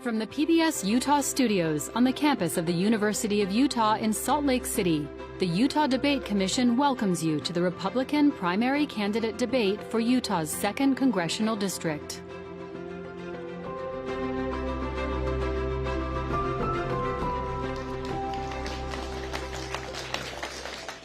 From the PBS Utah studios on the campus of the University of Utah in Salt Lake City, the Utah Debate Commission welcomes you to the Republican primary candidate debate for Utah's 2nd Congressional District.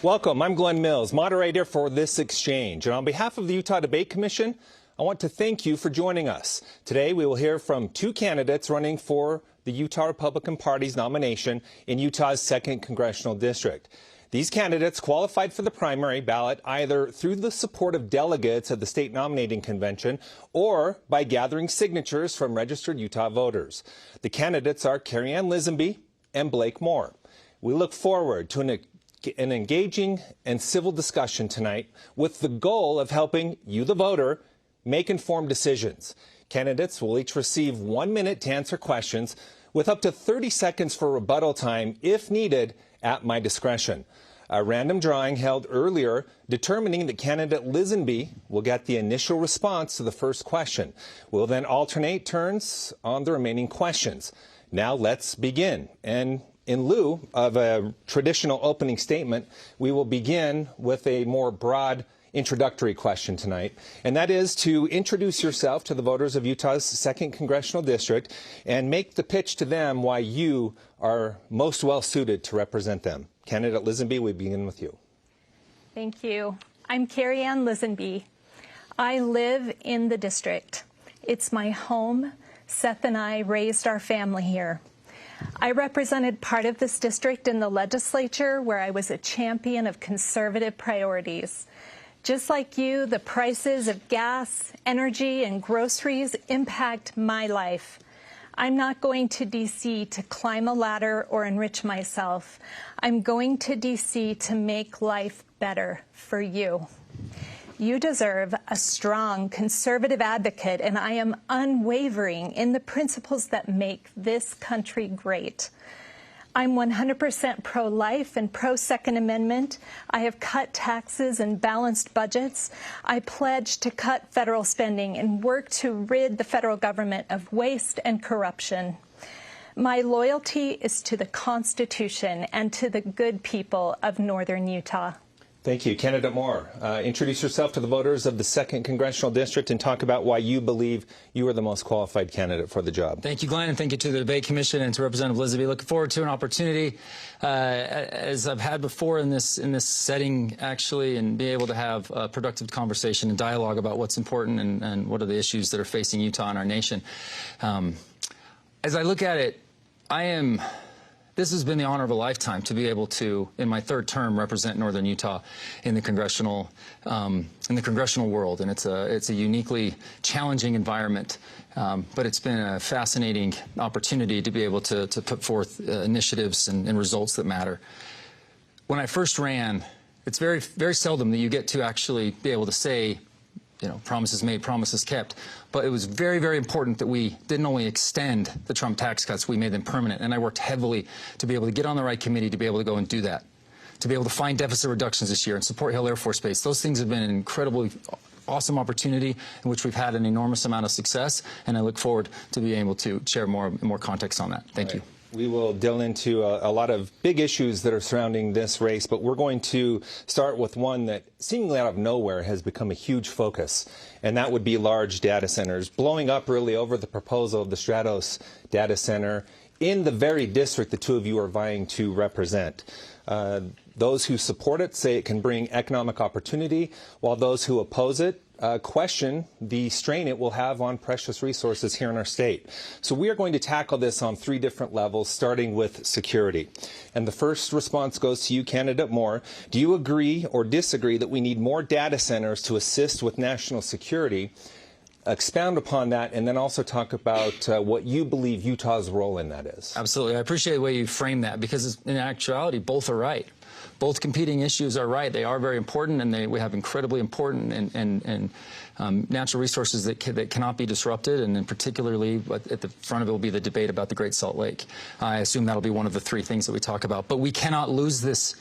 Welcome, I'm Glenn Mills, moderator for this exchange. And on behalf of the Utah Debate Commission, I want to thank you for joining us. Today we will hear from two candidates running for the Utah Republican Party's nomination in Utah's 2nd Congressional District. These candidates qualified for the primary ballot either through the support of delegates at the state nominating convention or by gathering signatures from registered Utah voters. The candidates are Carrie Ann Lisenby and Blake Moore. We look forward to an engaging and civil discussion tonight with the goal of helping you, the voter, make informed decisions. Candidates will each receive 1 minute to answer questions with up to 30 seconds for rebuttal time if needed at my discretion. A random drawing held earlier determining that candidate Lisenby will get the initial response to the first question. We'll then alternate turns on the remaining questions. Now let's begin. And in lieu of a traditional opening statement, we will begin with a more broad introductory question tonight, and that is to introduce yourself to the voters of Utah's 2nd Congressional District and make the pitch to them why you are most well suited to represent them. Candidate Lisenby, we begin with you. Thank you. I'm Carrie Ann Lisenby. I live in the district. It's my home. Seth and I raised our family here. I represented part of this district in the legislature where I was a champion of conservative priorities. Just like you, the prices of gas, energy, and groceries impact my life. I'm not going to D.C. to climb a ladder or enrich myself. I'm going to D.C. to make life better for you. You deserve a strong conservative advocate, and I am unwavering in the principles that make this country great. I'm 100% pro-life and pro-Second Amendment. I have cut taxes and balanced budgets. I pledge to cut federal spending and work to rid the federal government of waste and corruption. My loyalty is to the Constitution and to the good people of northern Utah. Thank you. Candidate Moore, introduce yourself to the voters of the 2nd Congressional District and talk about why you believe you are the most qualified candidate for the job. Thank you, Glenn, and thank you to the Debate Commission and to Representative Lisenby. Looking forward to an opportunity, as I've had before in this setting, actually, and be able to have a productive conversation and dialogue about what's important and what are the issues that are facing Utah and our nation. As I look at it, this has been the honor of a lifetime to be able to, in my 3rd term, represent northern Utah in the congressional world, and it's a uniquely challenging environment. But it's been a fascinating opportunity to be able to put forth initiatives and results that matter. When I first ran, it's very seldom that you get to actually be able to say, you know, promises made, promises kept. But it was very, very important that we didn't only extend the Trump tax cuts, we made them permanent. And I worked heavily to be able to get on the right committee to be able to go and do that, to be able to find deficit reductions this year and support Hill Air Force Base. Those things have been an incredibly awesome opportunity in which we've had an enormous amount of success, and I look forward to being able to share more context on that. Thank you. We will delve into a lot of big issues that are surrounding this race, but we're going to start with one that seemingly out of nowhere has become a huge focus, and that would be large data centers, blowing up really over the proposal of the Stratos data center in the very district the two of you are vying to represent. Those who support it say it can bring economic opportunity, while those who oppose it question the strain it will have on precious resources here in our state. So we are going to tackle this on 3 different levels, starting with security. And the first response goes to you, Candidate Moore. Do you agree or disagree that we need more data centers to assist with national security? Expound upon that, and then also talk about what you believe Utah's role in that is. Absolutely. I appreciate the way you frame that, because in actuality, both are right. Both competing issues are right. They are very important, and we have incredibly important and natural resources that cannot be disrupted, and then particularly at the front of it will be the debate about the Great Salt Lake. I assume that'll be one of the 3 things that we talk about. But we cannot lose this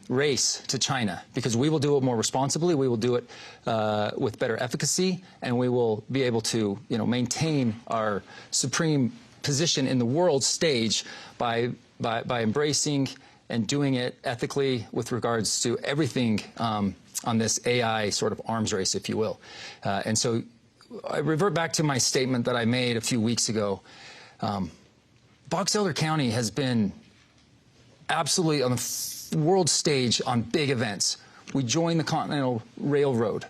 race to China, because we will do it more responsibly, we will do it with better efficacy, and we will be able to maintain our supreme position in the world stage by embracing and doing it ethically with regards to everything on this AI sort of arms race, if you will. And so I revert back to my statement that I made a few weeks ago. Box Elder County has been absolutely on the world stage on big events. We joined the Continental Railroad.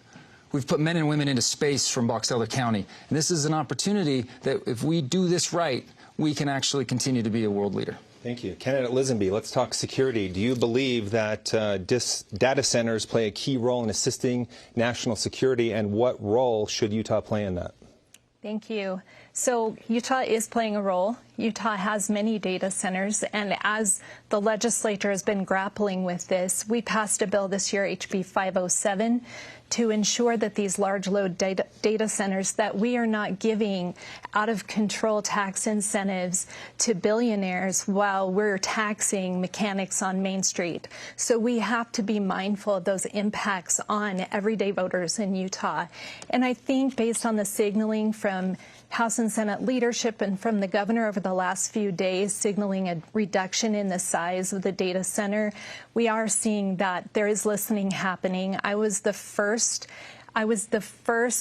We've put men and women into space from Box Elder County. And this is an opportunity that if we do this right, we can actually continue to be a world leader. Thank you. Candidate Lisenby, let's talk security. Do you believe that data centers play a key role in assisting national security, and what role should Utah play in that? Thank you. So Utah is playing a role. Utah has many data centers, and as the legislature has been grappling with this, we passed a bill this year, HB 507, to ensure that these large load data centers, that we are not giving out of control tax incentives to billionaires while we're taxing mechanics on Main Street. So we have to be mindful of those impacts on everyday voters in Utah. And I think based on the signaling from House and Senate leadership and from the governor over the last few days signaling a reduction in the size of the data center, we are seeing that there is listening happening. I was the first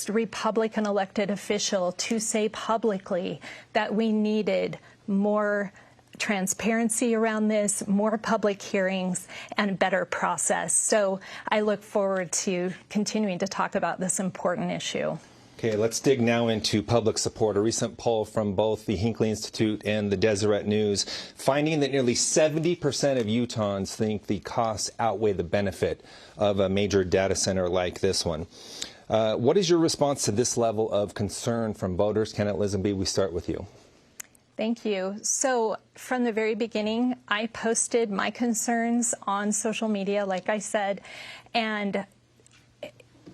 Republican elected official to say publicly that we needed more transparency around this, more public hearings, and better process. So I look forward to continuing to talk about this important issue. Okay, let's dig now into public support. A recent poll from both the Hinckley Institute and the Deseret News finding that nearly 70% of Utahns think the costs outweigh the benefit of a major data center like this one. What is your response to this level of concern from voters? Candidate Lisenby, we start with you. Thank you. So from the very beginning, I posted my concerns on social media, like I said, and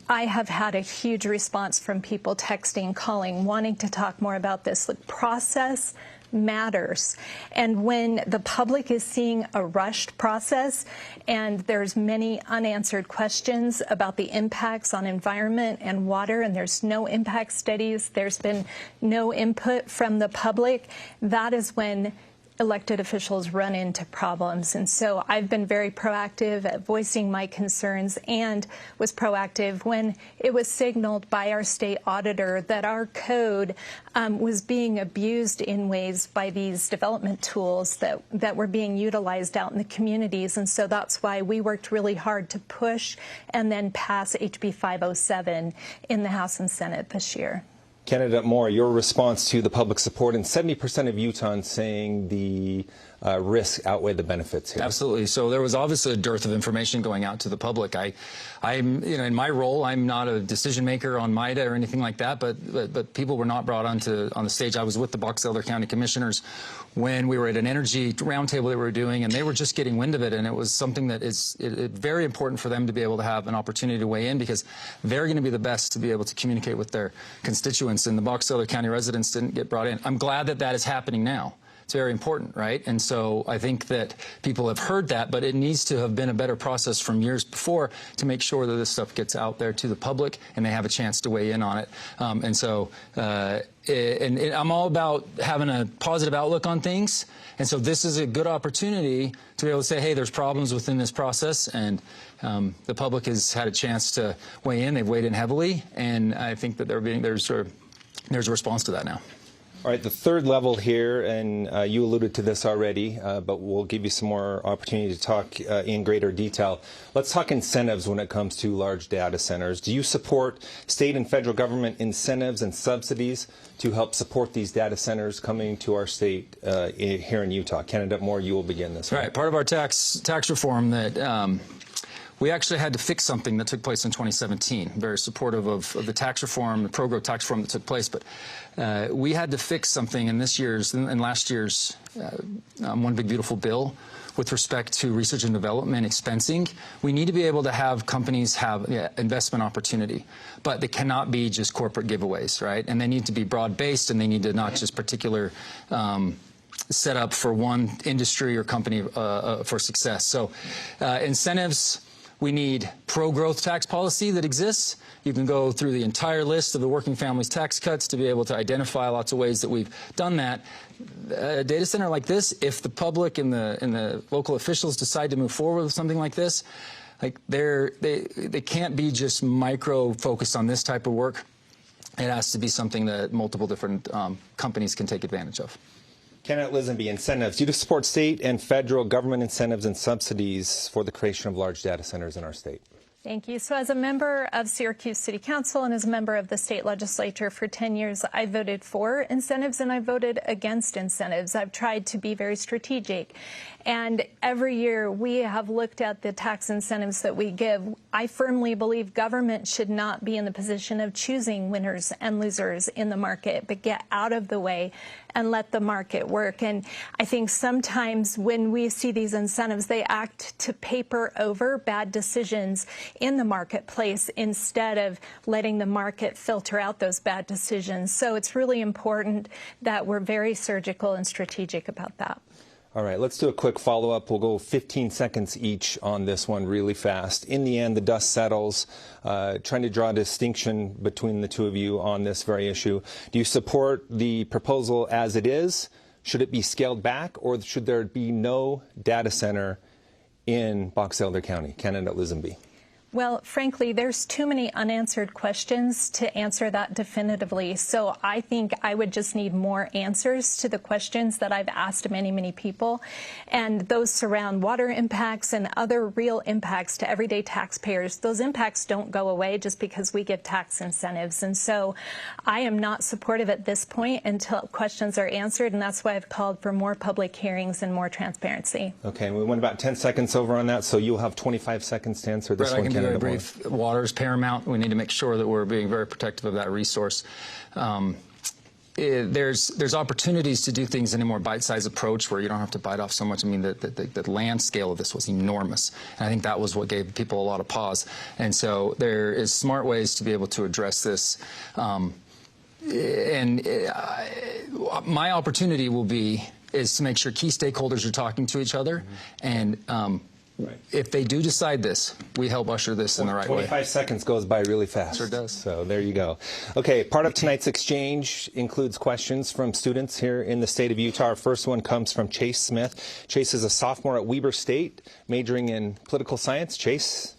I have had a huge response from people texting, calling, wanting to talk more about this. The process matters. And when the public is seeing a rushed process and there's many unanswered questions about the impacts on environment and water, and there's no impact studies, there's been no input from the public, that is when elected officials run into problems. And so I've been very proactive at voicing my concerns, and was proactive when it was signaled by our state auditor that our code was being abused in ways by these development tools that were being utilized out in the communities. And so that's why we worked really hard to push and then pass HB 507 in the House and Senate this year. Candidate Moore, your response to the public support and 70% of Utahns saying the risks outweigh the benefits here. Absolutely. So there was obviously a dearth of information going out to the public. I'm, in my role, I'm not a decision maker on MIDA or anything like that, but people were not brought on the stage. I was with the Box Elder County Commissioners when we were at an energy roundtable that we were doing, and they were just getting wind of it, and it was something that is very important for them to be able to have an opportunity to weigh in, because they're going to be the best to be able to communicate with their constituents, and the Box Elder County residents didn't get brought in. I'm glad that that is happening now. It's very important, right? And so I think that people have heard that, but it needs to have been a better process from years before to make sure that this stuff gets out there to the public and they have a chance to weigh in on it. And so I'm all about having a positive outlook on things. And so this is a good opportunity to be able to say, hey, there's problems within this process, and the public has had a chance to weigh in. They've weighed in heavily, and I think that there's a response to that now. All right, the third level here, and you alluded to this already, but we'll give you some more opportunity to talk in greater detail. Let's talk incentives when it comes to large data centers. Do you support state and federal government incentives and subsidies to help support these data centers coming to our state here in Utah? Candidate Moore, you will begin this. Right, part of our tax reform that we actually had to fix something that took place in 2017. Very supportive of the tax reform, the pro-growth tax reform that took place, but we had to fix something in last year's One Big Beautiful Bill with respect to research and development expensing. We need to be able to have companies have investment opportunity, but they cannot be just corporate giveaways, right? And they need to be broad-based, and they need to not just particular set up for one industry or company for success. So incentives We need pro-growth tax policy that exists. You can go through the entire list of the working families tax cuts to be able to identify lots of ways that we've done that. A data center like this, if the public and the local officials decide to move forward with something like this, like they can't be just micro-focused on this type of work. It has to be something that multiple different companies can take advantage of. Candidate Lisenby, incentives. Do you support state and federal government incentives and subsidies for the creation of large data centers in our state? Thank you. So as a member of Syracuse City Council and as a member of the state legislature for 10 years, I voted for incentives and I voted against incentives. I've tried to be very strategic. And every year we have looked at the tax incentives that we give. I firmly believe government should not be in the position of choosing winners and losers in the market, but get out of the way and let the market work. And I think sometimes when we see these incentives, they act to paper over bad decisions in the marketplace instead of letting the market filter out those bad decisions. So it's really important that we're very surgical and strategic about that. All right, let's do a quick follow-up. We'll go 15 seconds each on this one really fast. In the end, the dust settles, trying to draw a distinction between the two of you on this very issue. Do you support the proposal as it is? Should it be scaled back, or should there be no data center in Box Elder County? Candidate Lisenby. Well, frankly, there's too many unanswered questions to answer that definitively. So I think I would just need more answers to the questions that I've asked many, many people. And those surround water impacts and other real impacts to everyday taxpayers. Those impacts don't go away just because we give tax incentives. And so I am not supportive at this point until questions are answered. And that's why I've called for more public hearings and more transparency. Okay, we went about 10 seconds over on that, so you'll have 25 seconds to answer this one. Very brief. Water is paramount. We need to make sure that we're being very protective of that resource. There's opportunities to do things in a more bite-sized approach where you don't have to bite off so much. I mean, the land scale of this was enormous, and I think that was what gave people a lot of pause. And so there is smart ways to be able to address this. My opportunity is to make sure key stakeholders are talking to each other, and right. If they do decide this, we help usher this in the right way. 25 seconds goes by really fast. Sure does. So there you go. Okay, part of tonight's exchange includes questions from students here in the state of Utah. Our first one comes from Chase Smith. Chase is a sophomore at Weber State, majoring in political science. Chase?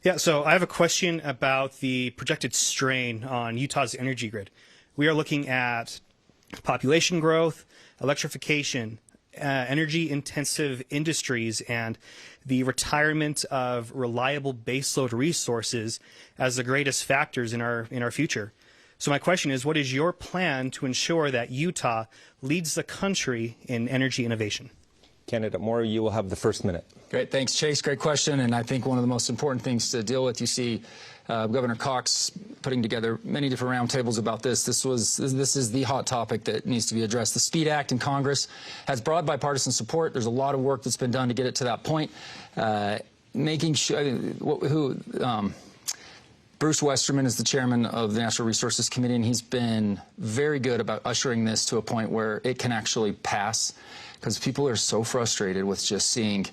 Yeah, so I have a question about the projected strain on Utah's energy grid. We are looking at population growth, electrification, energy-intensive industries, and the retirement of reliable baseload resources as the greatest factors in our future. So my question is, what is your plan to ensure that Utah leads the country in energy innovation? Candidate Moore, you will have the first minute. Great. Thanks, Chase. Great question. And I think one of the most important things to deal with, you see Governor Cox putting together many different roundtables about this. This is the hot topic that needs to be addressed. The SPEED Act in Congress has broad bipartisan support. There's a lot of work that's been done to get it to that point. Making sure, Bruce Westerman is the chairman of the Natural Resources Committee, and he's been very good about ushering this to a point where it can actually pass, because people are so frustrated with just seeing,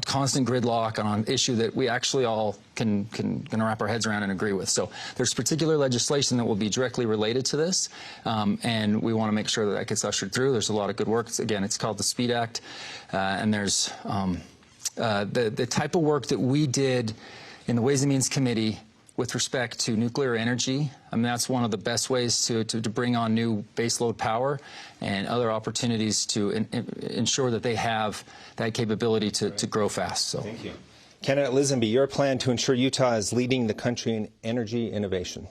constant gridlock on an issue that we actually all can wrap our heads around and agree with. So there's particular legislation that will be directly related to this, and we want to make sure that that gets ushered through. There's a lot of good work. Again, it's called the SPEED Act, and there's the type of work that we did in the Ways and Means Committee with respect to nuclear energy. I mean, that's one of the best ways to bring on new baseload power and other opportunities to ensure that they have that capability to grow fast. So. Thank you. Candidate Lisenby, your plan to ensure Utah is leading the country in energy innovation.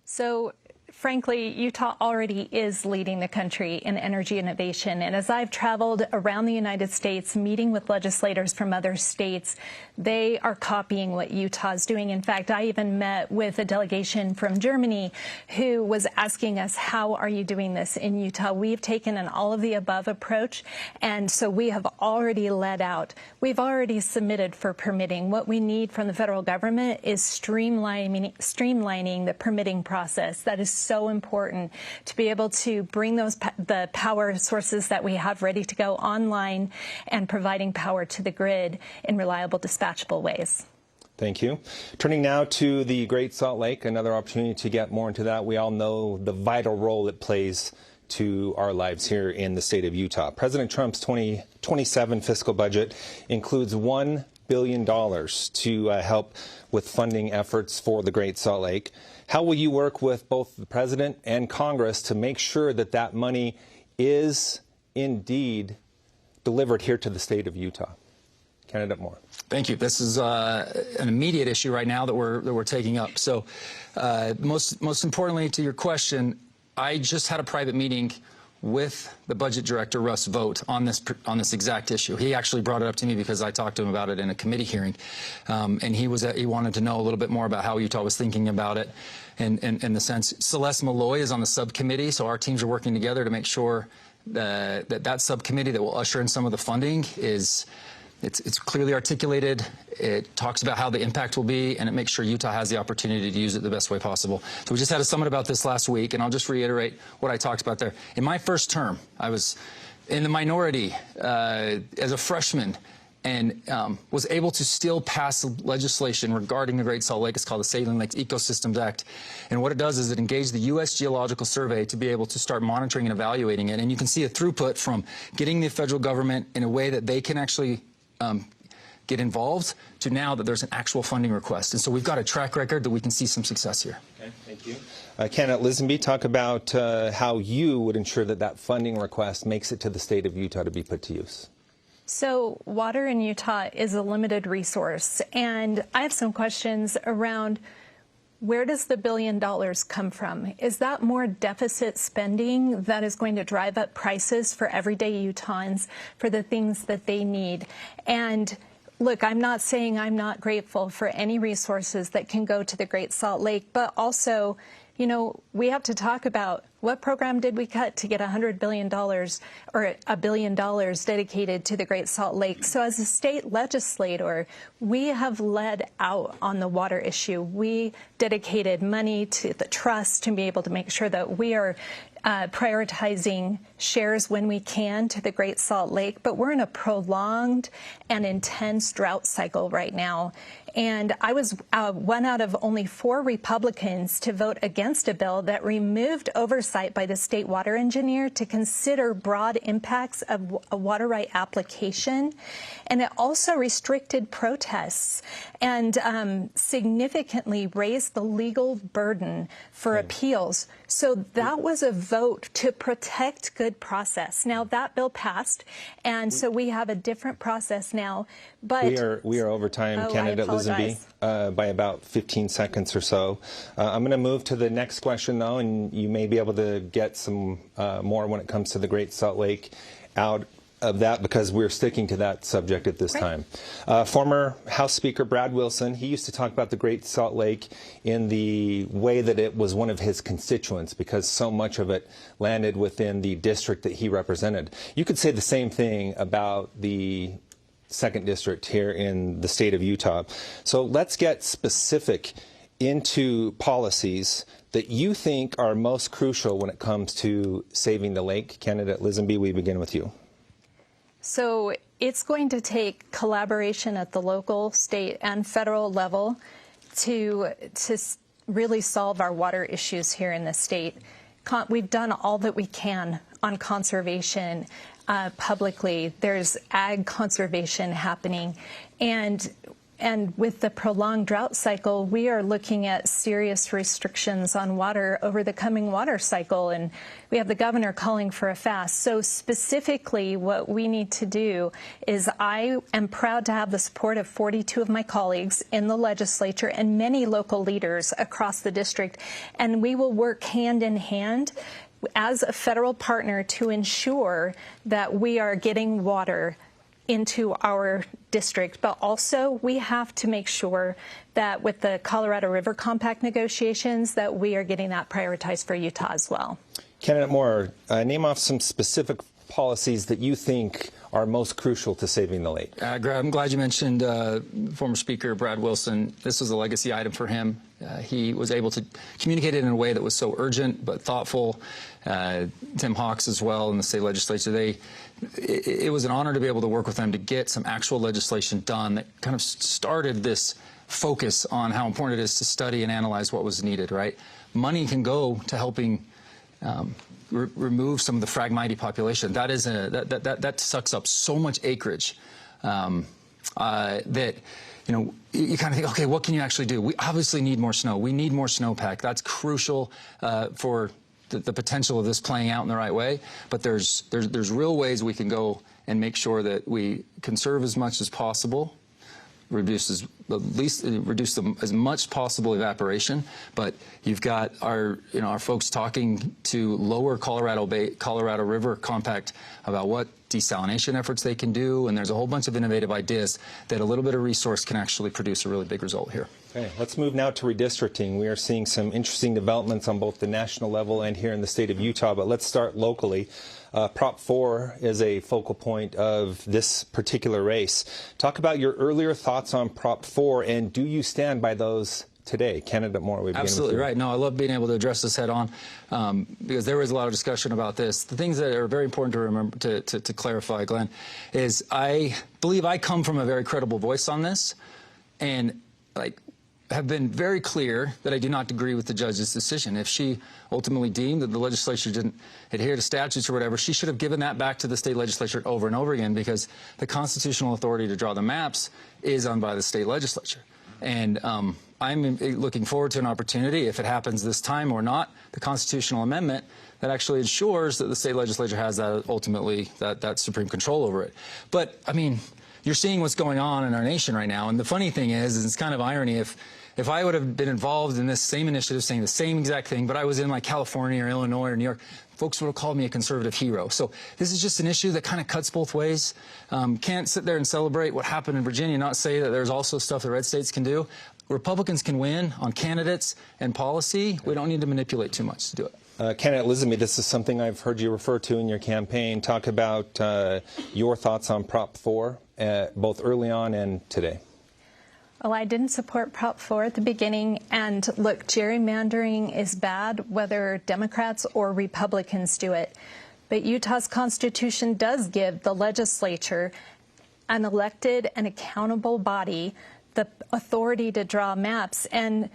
So, frankly, Utah already is leading the country in energy innovation. And as I've traveled around the United States, meeting with legislators from other states, they are copying what Utah is doing. In fact, I even met with a delegation from Germany who was asking us, how are you doing this in Utah? We've taken an all-of-the-above approach, and so we have already led out. We've already submitted for permitting. What we need from the federal government is streamlining the permitting process. That is so important to be able to bring the power sources that we have ready to go online and providing power to the grid in reliable, dispatchable ways. Thank you. Turning now to the Great Salt Lake, another opportunity to get more into that. We all know the vital role it plays to our lives here in the state of Utah. President Trump's 2027 fiscal budget includes $1 billion to help with funding efforts for the Great Salt Lake. How will you work with both the President and Congress to make sure that that money is indeed delivered here to the state of Utah? Candidate Moore. Thank you. This is an immediate issue right now that we're taking up. So, most importantly to your question, I just had a private meeting with the budget director, Russ Vogt, on this exact issue. He actually brought it up to me because I talked to him about it in a committee hearing, and he wanted to know a little bit more about how Utah was thinking about it, and in the sense, Celeste Malloy is on the subcommittee, so our teams are working together to make sure that subcommittee that will usher in some of the funding is. It's clearly articulated, it talks about how the impact will be, and it makes sure Utah has the opportunity to use it the best way possible. So we just had a summit about this last week, and I'll just reiterate what I talked about there. In my first term, I was in the minority as a freshman, and was able to still pass legislation regarding the Great Salt Lake. It's called the Saline Lakes Ecosystems Act. And what it does is it engaged the U.S. Geological Survey to be able to start monitoring and evaluating it. And you can see a throughput from getting the federal government in a way that they can actually get involved to now that there's an actual funding request. And so we've got a track record that we can see some success here. Okay, thank you. Candidate Lisenby, talk about how you would ensure that that funding request makes it to the state of Utah to be put to use. So water in Utah is a limited resource, and I have some questions around where does the $1 billion come from? Is that more deficit spending that is going to drive up prices for everyday Utahns for the things that they need? And look, I'm not saying I'm not grateful for any resources that can go to the Great Salt Lake, but also, you know, we have to talk about what program did we cut to get $100 billion or $1 billion dedicated to the Great Salt Lake. So as a state legislator, we have led out on the water issue. We dedicated money to the trust to be able to make sure that we are prioritizing shares when we can to the Great Salt Lake, but we're in a prolonged and intense drought cycle right now. And I was one out of only 4 Republicans to vote against a bill that removed oversight by the state water engineer to consider broad impacts of a water right application. And it also restricted protests and significantly raised the legal burden for appeals. So that was a vote to protect good process. Now that bill passed, and so we have a different process now. But we are over time, Candidate Lisenby, by about 15 seconds or so. I'm going to move to the next question, though, and you may be able to get some more when it comes to the Great Salt Lake out of that, because we're sticking to that subject at this time. Former House Speaker Brad Wilson, he used to talk about the Great Salt Lake in the way that it was one of his constituents, because so much of it landed within the district that he represented. You could say the same thing about the 2nd District here in the state of Utah. So let's get specific into policies that you think are most crucial when it comes to saving the lake. Candidate Lisenby, we begin with you. So it's going to take collaboration at the local, state, and federal level to really solve our water issues here in the state. We've done all that we can on conservation publicly. There's ag conservation happening, and with the prolonged drought cycle, we are looking at serious restrictions on water over the coming water cycle, and we have the governor calling for a fast. So specifically, what we need to do is, I am proud to have the support of 42 of my colleagues in the legislature and many local leaders across the district, and we will work hand in hand as a federal partner to ensure that we are getting water into our district, but also we have to make sure that with the Colorado River Compact negotiations that we are getting that prioritized for Utah as well. Candidate Moore, name off some specific policies that you think are most crucial to saving the lake? I'm glad you mentioned former Speaker Brad Wilson. This was a legacy item for him. He was able to communicate it in a way that was so urgent but thoughtful. Tim Hawks as well in the state legislature. It was an honor to be able to work with them to get some actual legislation done that kind of started this focus on how important it is to study and analyze what was needed, right? Money can go to helping remove some of the Phragmite population. That sucks up so much acreage that, you know, you kind of think, okay, what can you actually do? We obviously need more snow. We need more snowpack. That's crucial for the potential of this playing out in the right way. But there's real ways we can go and make sure that we conserve as much as possible, reduce as much possible evaporation. But you've got our folks talking to lower Colorado River compact about what desalination efforts they can do, and there's a whole bunch of innovative ideas that a little bit of resource can actually produce a really big result here. Okay, let's move now to redistricting. We are seeing some interesting developments on both the national level and here in the state of Utah, but let's start locally. Prop 4 is a focal point of this particular race. Talk about your earlier thoughts on Prop 4, and do you stand by those today? Candidate Moore, we begin Absolutely with you. right. No, I love being able to address this head on because there was a lot of discussion about this. The things that are very important to remember, to clarify, Glenn, is I believe I come from a very credible voice on this, and have been very clear that I do not agree with the judge's decision. If she ultimately deemed that the legislature didn't adhere to statutes or whatever, she should have given that back to the state legislature over and over again, because the constitutional authority to draw the maps is owned by the state legislature. And I'm looking forward to an opportunity, if it happens this time or not, the constitutional amendment that actually ensures that the state legislature has that ultimately that supreme control over it. But I mean, you're seeing what's going on in our nation right now, and the funny thing is it's kind of irony, if I would have been involved in this same initiative saying the same exact thing, but I was in like California or Illinois or New York, folks would have called me a conservative hero. So this is just an issue that kind of cuts both ways. Can't sit there and celebrate what happened in Virginia, not say that there's also stuff that red states can do. Republicans can win on candidates and policy. We don't need to manipulate too much to do it. Candidate Elizabeth, this is something I've heard you refer to in your campaign. Talk about your thoughts on Prop 4, both early on and today. Well, I didn't support Prop 4 at the beginning, and look, gerrymandering is bad whether Democrats or Republicans do it. But Utah's Constitution does give the legislature, an elected and accountable body, the authority to draw maps. And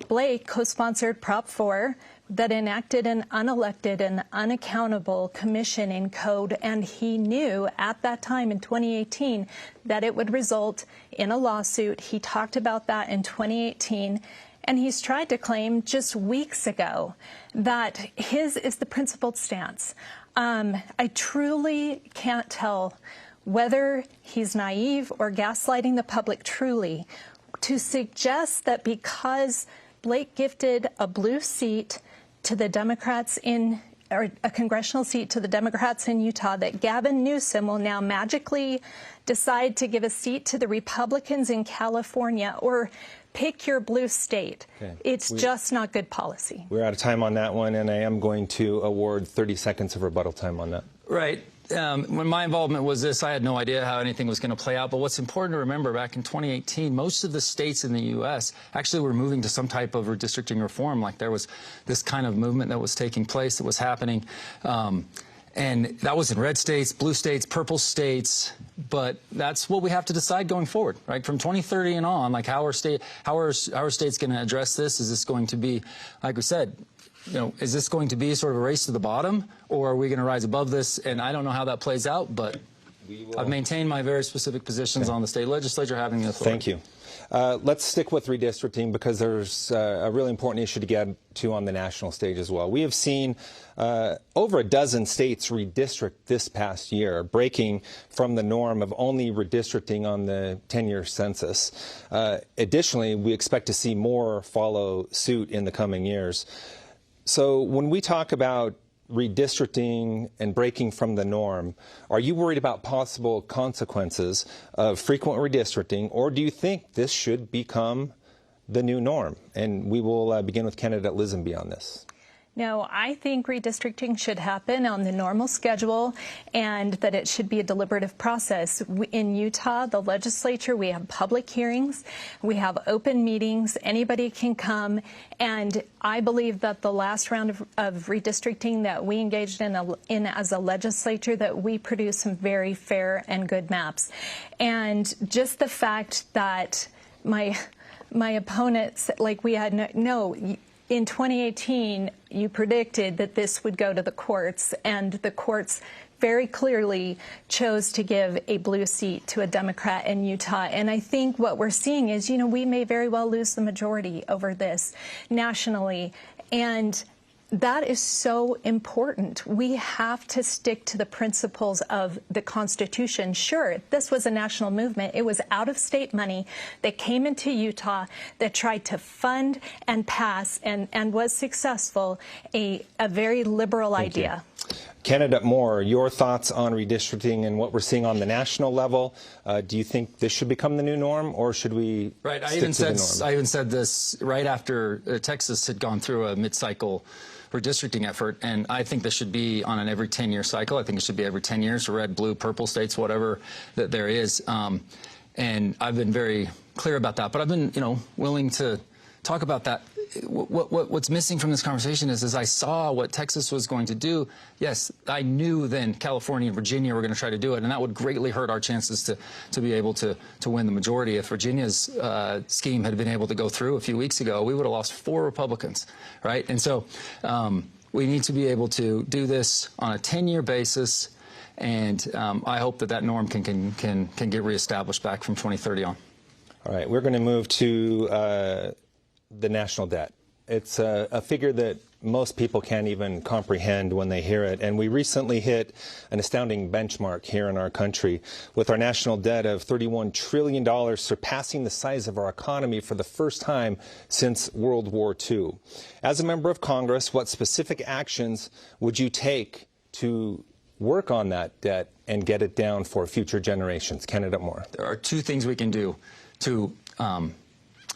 Blake co-sponsored Prop 4 that enacted an unelected and unaccountable commission in code, and he knew at that time in 2018 that it would result in a lawsuit. He talked about that in 2018, and he's tried to claim just weeks ago that his is the principled stance. I truly can't tell whether he's naive or gaslighting the public truly to suggest that because Blake gifted a blue seat to the Democrats or a congressional seat to the Democrats in Utah, that Gavin Newsom will now magically decide to give a seat to the Republicans in California, or pick your blue state. Okay. It's just not good policy. We're out of time on that one, and I am going to award 30 seconds of rebuttal time on that. Right. When my involvement was this, I had no idea how anything was going to play out. But what's important to remember, back in 2018, most of the states in the U.S. actually were moving to some type of redistricting reform. Like there was this kind of movement that was taking place, that was happening. And that was in red states, blue states, purple states. But that's what we have to decide going forward, right? From 2030 and on, like how are states going to address this? Is this going to be, like we said, is this going to be sort of a race to the bottom, or are we going to rise above this? And I don't know how that plays out, but I've maintained my very specific positions on the state legislature having the authority. Thank you. Let's stick with redistricting, because there's a really important issue to get to on the national stage as well. We have seen over a dozen states redistrict this past year, breaking from the norm of only redistricting on the 10-year census. Additionally, we expect to see more follow suit in the coming years. So when we talk about redistricting and breaking from the norm, are you worried about possible consequences of frequent redistricting, or do you think this should become the new norm? And we will begin with candidate Lisenby on this. No, I think redistricting should happen on the normal schedule and that it should be a deliberative process. In Utah, the legislature, we have public hearings, we have open meetings, anybody can come, and I believe that the last round of redistricting that we engaged in as a legislature, that we produced some very fair and good maps. And just the fact that my opponents, like we had in 2018, you predicted that this would go to the courts, and the courts very clearly chose to give a blue seat to a Democrat in Utah. And I think what we're seeing is, we may very well lose the majority over this nationally. And that is so important. We have to stick to the principles of the Constitution. Sure, this was a national movement. It was out-of-state money that came into Utah that tried to fund and pass and was successful a very liberal idea. Candidate Moore, your thoughts on redistricting and what we're seeing on the national level. Do you think this should become the new norm, or should we Right. stick to the norm? I even said this right after Texas had gone through a mid-cycle redistricting effort, and I think this should be on an every 10-year cycle. I think it should be every 10 years, red, blue, purple states, whatever that there is. And I've been very clear about that. But I've been, willing to talk about that. What's missing from this conversation is I saw what Texas was going to do. Yes, I knew then California and Virginia were going to try to do it, and that would greatly hurt our chances to be able to win the majority. If Virginia's scheme had been able to go through a few weeks ago, we would have lost 4 Republicans, right? And so we need to be able to do this on a 10-year basis, and I hope that norm can get reestablished back from 2030 on. All right, we're going to move to the national debt. It's a figure that most people can't even comprehend when they hear it. And we recently hit an astounding benchmark here in our country with our national debt of $31 trillion, surpassing the size of our economy for the first time since World War II. As a member of Congress, what specific actions would you take to work on that debt and get it down for future generations? Candidate Moore. There are 2 things we can do to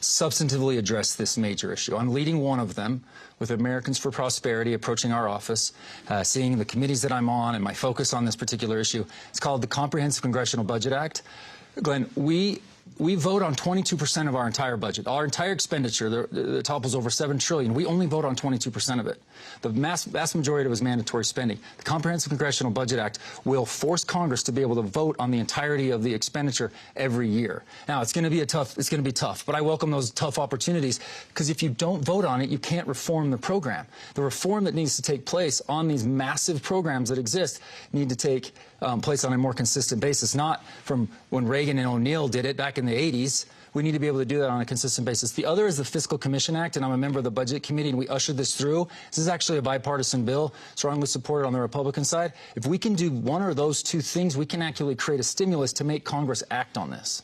substantively address this major issue. I'm leading one of them with Americans for Prosperity approaching our office, seeing the committees that I'm on and my focus on this particular issue. It's called the Comprehensive Congressional Budget Act. Glenn, we vote on 22% of our entire budget. Our entire expenditure, the topples over $7 trillion. We only vote on 22% of it. The vast majority of it is mandatory spending. The Comprehensive Congressional Budget Act will force Congress to be able to vote on the entirety of the expenditure every year. Now, it's going to be tough, but I welcome those tough opportunities, because if you don't vote on it, you can't reform the program. The reform that needs to take place on these massive programs that exist need to take place on a more consistent basis, not from when Reagan and O'Neill did it back in the 80s. We need to be able to do that on a consistent basis. The other is the Fiscal Commission Act, and I'm a member of the Budget Committee, and we ushered this through. This is actually a bipartisan bill, strongly supported on the Republican side. If we can do one or those 2 things, we can actually create a stimulus to make Congress act on this.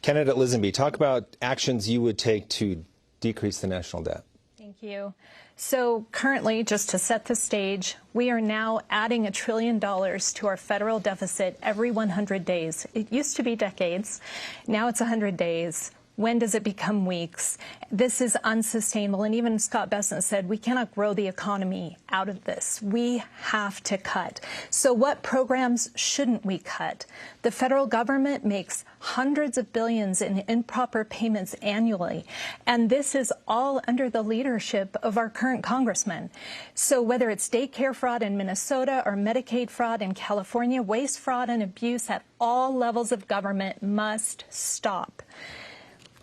Candidate Lisenby, talk about actions you would take to decrease the national debt. Thank you. So currently, just to set the stage, we are now adding $1 trillion to our federal deficit every 100 days. It used to be decades. Now it's 100 days. When does it become weeks? This is unsustainable. And even Scott Bessent said we cannot grow the economy out of this. We have to cut. So what programs shouldn't we cut? The federal government makes hundreds of billions in improper payments annually. And this is all under the leadership of our current congressman. So whether it's daycare fraud in Minnesota or Medicaid fraud in California, waste, fraud, and abuse at all levels of government must stop.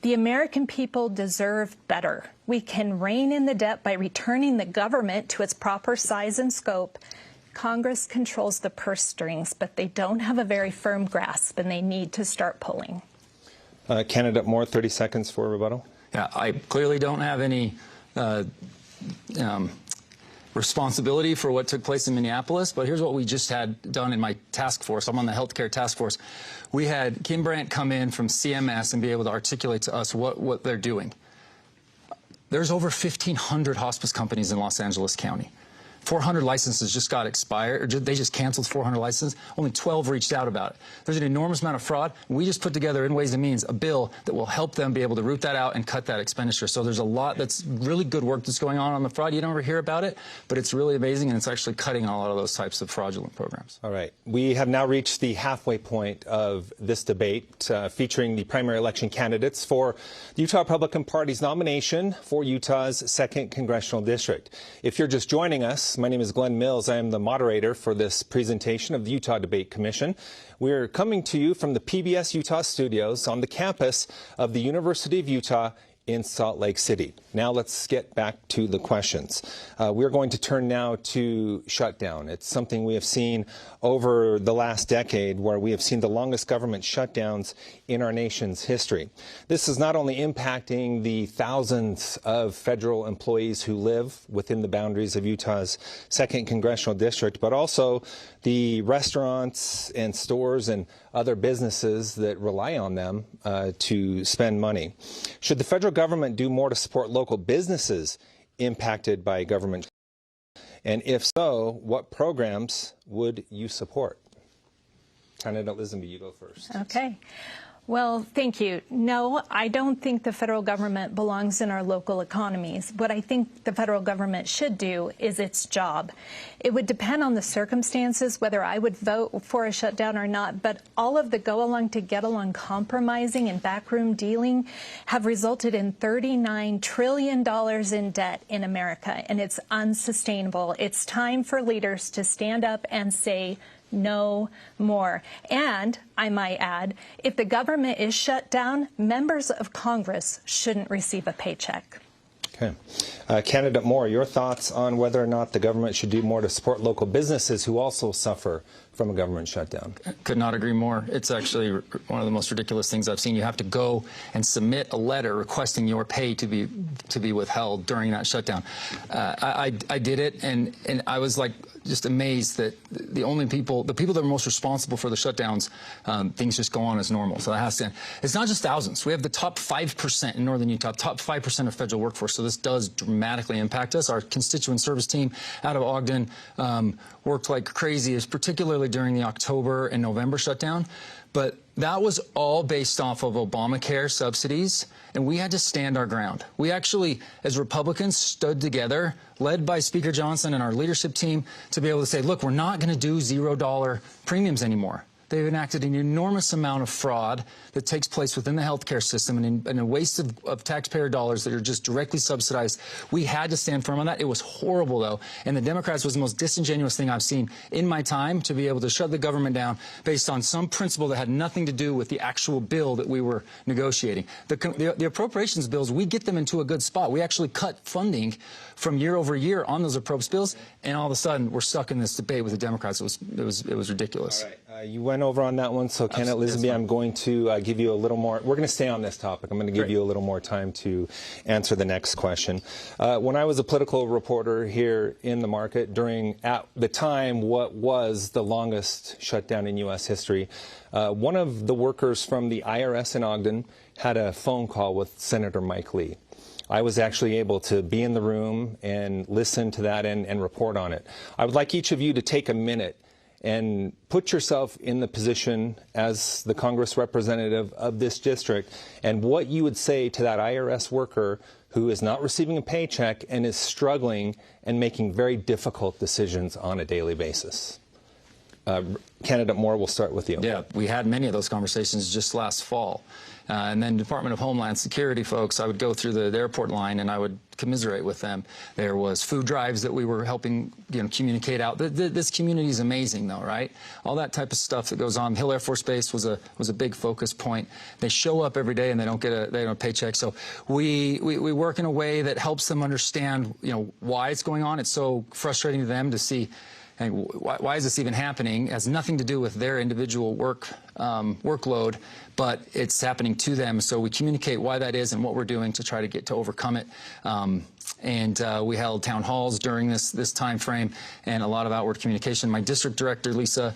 The American people deserve better. We can rein in the debt by returning the government to its proper size and scope. Congress controls the purse strings, but they don't have a very firm grasp, and they need to start pulling. Candidate Moore, 30 seconds for rebuttal. Yeah, I clearly don't have any responsibility for what took place in Minneapolis, but here's what we just had done in my task force. I'm on the healthcare task force. We had Kim Brandt come in from CMS and be able to articulate to us what they're doing. There's over 1,500 hospice companies in Los Angeles County. 400 licenses just got expired, or they just canceled 400 licenses. Only 12 reached out about it. There's an enormous amount of fraud. We just put together in Ways and Means a bill that will help them be able to root that out and cut that expenditure. So there's a lot that's really good work that's going on the fraud. You don't ever hear about it, but it's really amazing, and it's actually cutting a lot of those types of fraudulent programs. All right. We have now reached the halfway point of this debate featuring the primary election candidates for the Utah Republican Party's nomination for Utah's 2nd Congressional District. If you're just joining us, my name is Glenn Mills. I am the moderator for this presentation of the Utah Debate Commission. We're coming to you from the PBS Utah studios on the campus of the University of Utah in Salt Lake City. Now let's get back to the questions. We're going to turn now to shutdown. It's something we have seen over the last decade, where we have seen the longest government shutdowns in our nation's history. This is not only impacting the thousands of federal employees who live within the boundaries of Utah's 2nd Congressional District, but also the restaurants and stores and other businesses that rely on them to spend money. Should the federal government do more to support local businesses impacted by government? And if so, what programs would you support? Candidate Lisenby, you go first. Okay. Well, thank you. No, I don't think the federal government belongs in our local economies. What I think the federal government should do is its job. It would depend on the circumstances whether I would vote for a shutdown or not, but all of the go-along to get-along compromising and backroom dealing have resulted in $39 trillion in debt in America, and it's unsustainable. It's time for leaders to stand up and say, no more. And I might add, if the government is shut down, members of Congress shouldn't receive a paycheck. Okay. Candidate Moore, your thoughts on whether or not the government should do more to support local businesses who also suffer from a government shutdown? Could not agree more. It's actually one of the most ridiculous things I've seen. You have to go and submit a letter requesting your pay to be withheld during that shutdown. I did it, and I was like just amazed that the people that are most responsible for the shutdowns, things just go on as normal. So that has to end. It's not just thousands. We have the top 5% in northern Utah, top 5% of federal workforce. So this does dramatically impact us. Our constituent service team out of Ogden worked like crazy, particularly during the October and November shutdown. But that was all based off of Obamacare subsidies, and we had to stand our ground. We actually, as Republicans, stood together, led by Speaker Johnson and our leadership team, to be able to say, look, we're not going to do $0 premiums anymore. They've enacted an enormous amount of fraud that takes place within the healthcare system and a waste of taxpayer dollars that are just directly subsidized. We had to stand firm on that. It was horrible, though, and the Democrats was the most disingenuous thing I've seen in my time, to be able to shut the government down based on some principle that had nothing to do with the actual bill that we were negotiating. The appropriations bills, we get them into a good spot. We actually cut funding from year over year on those appropriations bills, and all of a sudden we're stuck in this debate with the Democrats. It was ridiculous. All right. You went over on that one, so Candidate Lisenby, I'm going to give you a little more. We're going to stay on this topic. I'm going to give you a little more time to answer the next question. When I was a political reporter here in the market during, at the time, what was the longest shutdown in U.S. history, one of the workers from the IRS in Ogden had a phone call with Senator Mike Lee. I was actually able to be in the room and listen to that and report on it. I would like each of you to take a minute and put yourself in the position as the Congress representative of this district, and what you would say to that IRS worker who is not receiving a paycheck and is struggling and making very difficult decisions on a daily basis. Candidate Moore, we'll start with you. Yeah, we had many of those conversations just last fall. And then Department of Homeland Security folks, I would go through the airport line and I would commiserate with them. There was food drives that we were helping, communicate out. This community is amazing, though, right? All that type of stuff that goes on. Hill Air Force Base was a big focus point. They show up every day and they don't get a paycheck. So we work in a way that helps them understand, why it's going on. It's so frustrating to them to see. And why is this even happening? It has nothing to do with their individual workload, but it's happening to them. So we communicate why that is and what we're doing to try to overcome it. We held town halls during this time frame and a lot of outward communication. My district director, Lisa,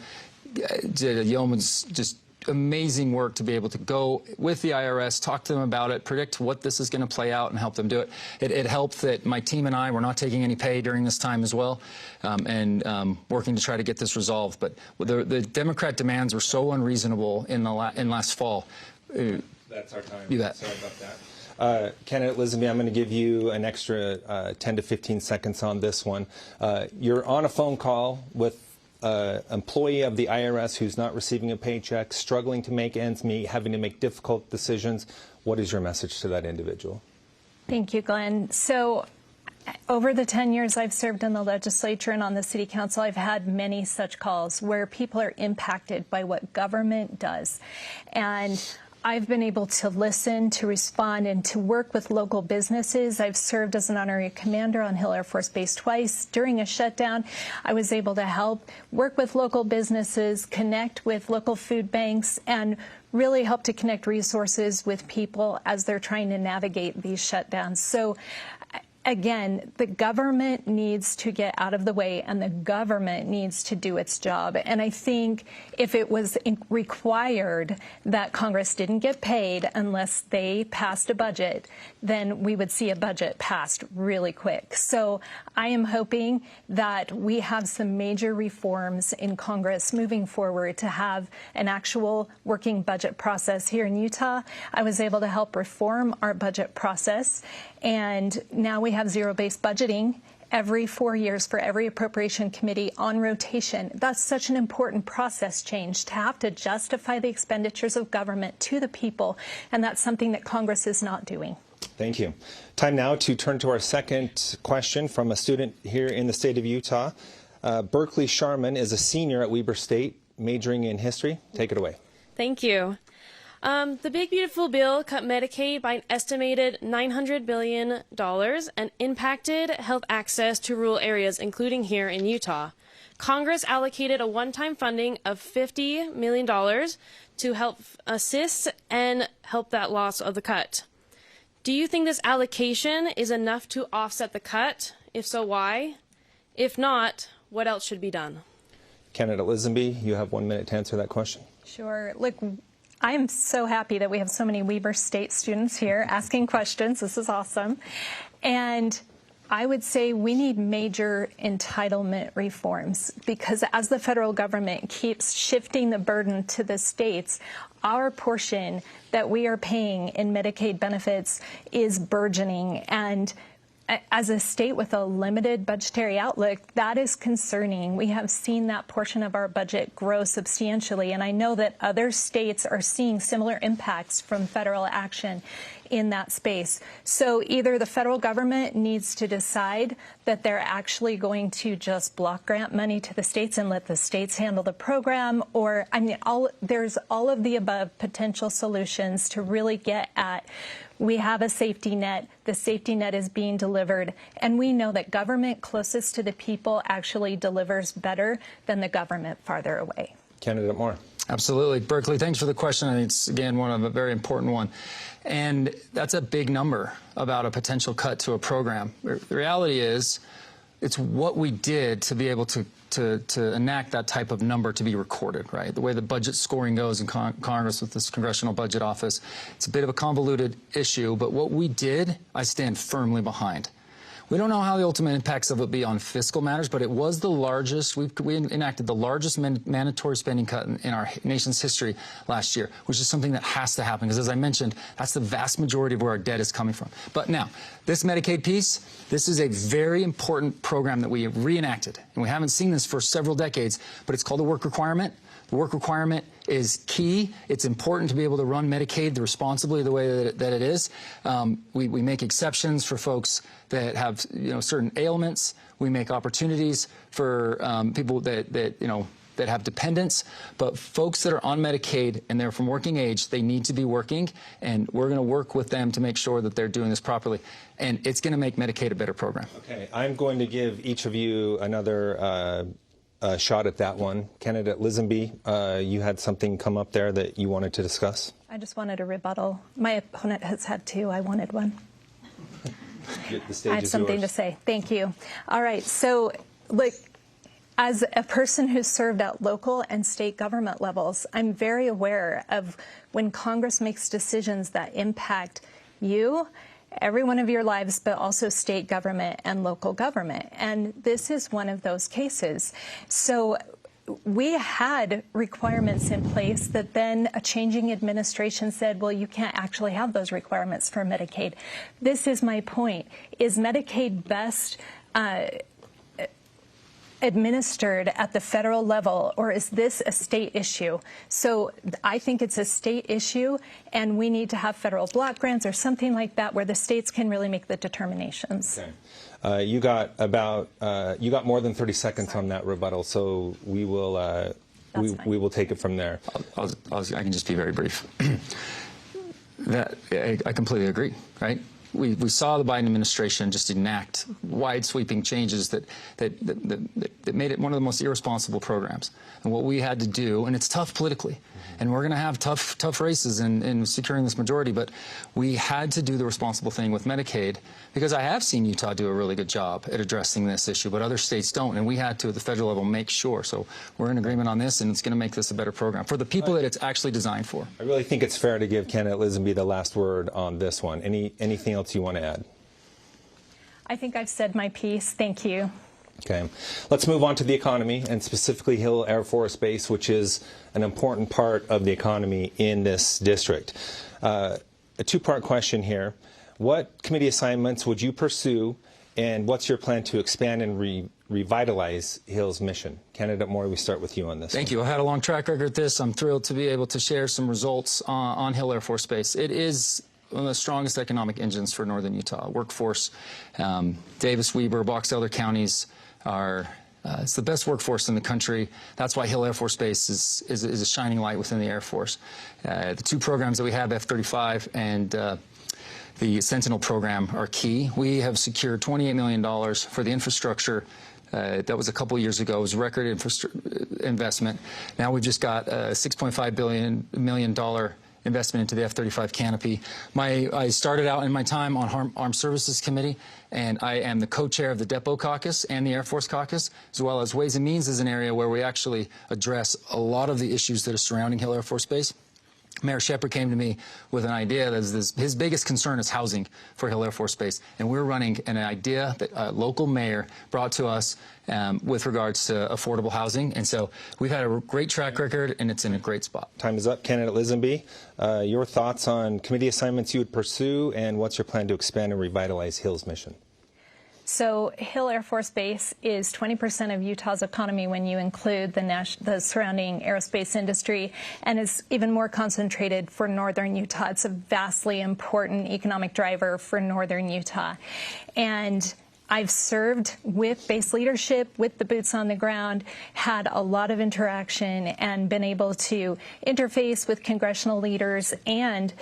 did a yeoman's just amazing work to be able to go with the IRS, talk to them about it, predict what this is going to play out, and help them do it. It helped that my team and I were not taking any pay during this time as well, and working to try to get this resolved. But the Democrat demands were so unreasonable in last fall. That's our time. You bet. Sorry about that. Candidate Lisenby, I'm going to give you an extra 10 to 15 seconds on this one. You're on a phone call with employee of the IRS who's not receiving a paycheck, struggling to make ends meet, having to make difficult decisions. What is your message to that individual? Thank you, Glenn. So over the 10 years I've served in the legislature and on the city council, I've had many such calls where people are impacted by what government does. And I've been able to listen, to respond, and to work with local businesses. I've served as an honorary commander on Hill Air Force Base twice. During a shutdown, I was able to help work with local businesses, connect with local food banks, and really help to connect resources with people as they're trying to navigate these shutdowns. So again, the government needs to get out of the way, and the government needs to do its job. And I think if it was required that Congress didn't get paid unless they passed a budget, then we would see a budget passed really quick. So I am hoping that we have some major reforms in Congress moving forward to have an actual working budget process here in Utah. I was able to help reform our budget process, and now we have zero-based budgeting every 4 years for every appropriation committee on rotation. That's such an important process change, to have to justify the expenditures of government to the people, and that's something that Congress is not doing. Thank you. Time now to turn to our second question from a student here in the state of Utah. Berkeley Sharman is a senior at Weber State, majoring in history. Take it away. Thank you. The Big Beautiful Bill cut Medicaid by an estimated $900 billion and impacted health access to rural areas, including here in Utah. Congress allocated a one-time funding of $50 million to help assist and help that loss of the cut. Do you think this allocation is enough to offset the cut? If so, why? If not, what else should be done? Candidate Lisenby, you have 1 minute to answer that question. Sure. Look, I am so happy that we have so many Weber State students here asking questions. This is awesome. And I would say we need major entitlement reforms, because as the federal government keeps shifting the burden to the states, our portion that we are paying in Medicaid benefits is burgeoning. And as a state with a limited budgetary outlook, that is concerning. We have seen that portion of our budget grow substantially, and I know that other states are seeing similar impacts from federal action in that space. So either the federal government needs to decide that they're actually going to just block grant money to the states and let the states handle the program, or there's all of the above potential solutions to really get at. We have a safety net. The safety net is being delivered, and we know that government closest to the people actually delivers better than the government farther away. Candidate Moore. Absolutely. Berkeley, thanks for the question. I think it's, again, a very important one. And that's a big number about a potential cut to a program. The reality is, it's what we did to be able to enact that type of number to be recorded, right? The way the budget scoring goes in Congress with this Congressional Budget Office, it's a bit of a convoluted issue, but what we did, I stand firmly behind. We don't know how the ultimate impacts of it be on fiscal matters, but it was the largest, we enacted the largest mandatory spending cut in our nation's history last year, which is something that has to happen, because as I mentioned, that's the vast majority of where our debt is coming from. But now, this Medicaid piece, this is a very important program that we reenacted, and we haven't seen this for several decades, but it's called a work requirement. The work requirement is key. It's important to be able to run Medicaid responsibly the way that it is. We make exceptions for folks that have certain ailments. We make opportunities for people that have dependents. But folks that are on Medicaid and they're from working age, they need to be working, and we're going to work with them to make sure that they're doing this properly. And it's going to make Medicaid a better program. Okay, I'm going to give each of you another shot at that one. Candidate Lisenby, you had something come up there that you wanted to discuss? I just wanted a rebuttal. My opponent has had two. I wanted one. The stage I have is something yours. to say. Thank you. All right. So, look, As a person who's served at local and state government levels, I'm very aware of when Congress makes decisions that impact you, every one of your lives, but also state government and local government. And this is one of those cases. So we had requirements in place that then a changing administration said, well, you can't actually have those requirements for Medicaid. This is my point. Is Medicaid best administered at the federal level, or is this a state issue? So I think it's a state issue, and we need to have federal block grants or something like that where the states can really make the determinations. Okay. You got more than 30 seconds on that rebuttal, so we will we will take it from there. I can just be very brief. I completely agree, right? We saw the Biden administration just enact wide sweeping changes that made it one of the most irresponsible programs. And what we had to do, and it's tough politically, and we're going to have tough races in securing this majority, but we had to do the responsible thing with Medicaid, because I have seen Utah do a really good job at addressing this issue, but other states don't, and we had to, at the federal level, make sure. So we're in agreement on this, and it's going to make this a better program for the people that it's actually designed for. I really think it's fair to give candidate Lisenby the last word on this one. Anything else you want to add? I think I've said my piece. Thank you. Okay. Let's move on to the economy, and specifically Hill Air Force Base, which is an important part of the economy in this district. A two-part question here. What committee assignments would you pursue, and what's your plan to expand and revitalize Hill's mission? Candidate Moore, we start with you on this. Thank you. I've had a long track record at this. I'm thrilled to be able to share some results on Hill Air Force Base. It is one of the strongest economic engines for northern Utah. Workforce, Davis, Weber, Box Elder counties are it's the best workforce in the country. That's why Hill Air Force Base is a shining light within the Air Force. The two programs that we have, F-35 and the Sentinel program, are key. We have secured $28 million for the infrastructure. That was a couple years ago. It was a record investment. Now we've just got a $6.5 million investment into the F-35 canopy. I started out in my time on Armed Services Committee, and I am the co-chair of the Depot Caucus and the Air Force Caucus, as well as Ways and Means is an area where we actually address a lot of the issues that are surrounding Hill Air Force Base. Mayor Shepard came to me with an idea that his biggest concern is housing for Hill Air Force Base, and we're running an idea that a local mayor brought to us with regards to affordable housing. And so we've had a great track record, and it's in a great spot. Time is up. Candidate Lisenby, your thoughts on committee assignments you would pursue, and what's your plan to expand and revitalize Hill's mission? So Hill Air Force Base is 20% of Utah's economy when you include the surrounding aerospace industry, and is even more concentrated for northern Utah. It's a vastly important economic driver for northern Utah. And I've served with base leadership, with the boots on the ground, had a lot of interaction, and been able to interface with congressional leaders and